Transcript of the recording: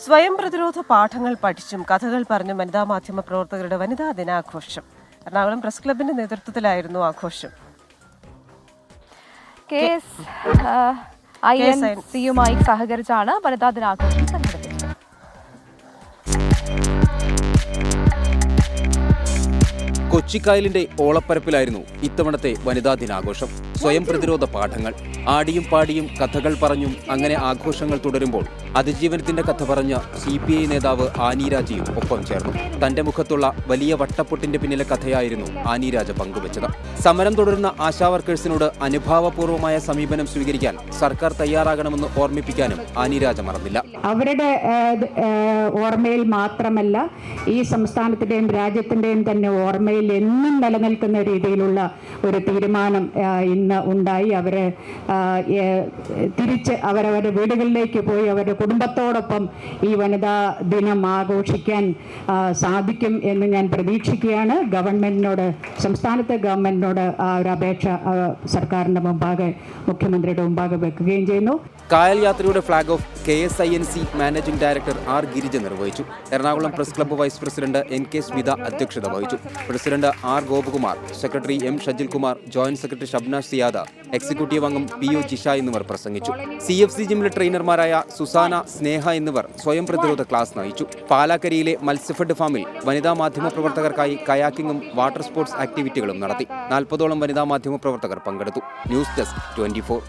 സ്വയം പ്രതിരോധ പാഠങ്ങൾ പഠിച്ചും കഥകൾ പറഞ്ഞും വനിതാ മാധ്യമ പ്രവർത്തകരുടെ വനിതാ ദിനാഘോഷം. എറണാകുളം പ്രസ് ക്ലബിന്റെ നേതൃത്വത്തിലായിരുന്നു ആഘോഷം. KSINC-യുമായി സഹകരിച്ചാണ് വനിതാ ദിനാഘോഷം സംഘടിപ്പിച്ചത്. കൊച്ചിക്കായലിന്റെ ഓളപ്പരപ്പിലായിരുന്നു ഇത്തവണത്തെ വനിതാ ദിനാഘോഷം. സ്വയം പ്രതിരോധ പാഠങ്ങൾ ആടിയും പാടിയും കഥകൾ പറഞ്ഞും അങ്ങനെ ആഘോഷങ്ങൾ തുടരുമ്പോൾ അതിജീവനത്തിന്റെ കഥ പറഞ്ഞ CPI നേതാവ് ആനി രാജയും ഒപ്പം ചേർന്നു. തന്റെ മുഖത്തുള്ള വലിയ വട്ടപ്പൊട്ടിന്റെ പിന്നിലെ കഥയായിരുന്നു ആനി രാജ പങ്കുവച്ചത്. സമരം തുടരുന്ന ആശാവർക്കേഴ്സിനോട് അനുഭാവപൂർവമായ സമീപനം സ്വീകരിക്കാൻ സർക്കാർ തയ്യാറാകണമെന്ന് ഓർമ്മിപ്പിക്കാനും ആനി രാജ മറന്നില്ല. അവരുടെ ഓർമ്മയിൽ മാത്രമല്ല, ഈ സംസ്ഥാനത്തിന്റെയും രാജ്യത്തിന്റെയും തന്നെ ഓർമ്മയിൽ എന്നും നിലനിൽക്കുന്ന രീതിയിലുള്ള ഒരു തീരുമാനം ഇന്ന് ഉണ്ടായി. അവരെ തിരിച്ച് അവരവരുടെ വീടുകളിലേക്ക് പോയി അവരുടെ കുടുംബത്തോടൊപ്പം ഈ വനിതാ ദിനം ആഘോഷിക്കാൻ സാധിക്കും എന്ന് ഞാൻ പ്രതീക്ഷിക്കുകയാണ്. ഗവൺമെന്റിനോട്, സംസ്ഥാനത്തെ ഗവൺമെന്റിനോട് ആ ഒരു അപേക്ഷ സർക്കാരിന്റെ മുമ്പാകെ, മുഖ്യമന്ത്രിയുടെ മുമ്പാകെ വെക്കുകയും ചെയ്യുന്നു. കായൽ യാത്രയുടെ flag off KSINC managing director R. Girija നിർവഹിച്ചു. Ernakulam press club vice president NK Smitha അധ്യക്ഷത വഹിച്ചു. President R. Gopakumar, secretary M. Shajilkumar, joint secretary Shabnash Siyada, executive അംഗം PU ജിഷ എന്നിവർ പ്രസംഗിച്ചു. CFC ജിമ്മിലെ ട്രെയിനർമാരായ സുസാന, സ്നേഹ എന്നിവർ സ്വയം പ്രതിരോധ ക്ലാസ് നയിച്ചു. പാലാക്കരിയിലെ മത്സ്യഫെഡ് ഫാമിൽ വനിതാ മാധ്യമ പ്രവർത്തകർക്കായി കയാക്കിങ്ങും വാട്ടർ സ്പോർട്സ് ആക്ടിവിറ്റികളും നടത്തി. 40ഓളം വനിതാ മാധ്യമ പ്രവർത്തകർ പങ്കെടുത്തു. News desk 24.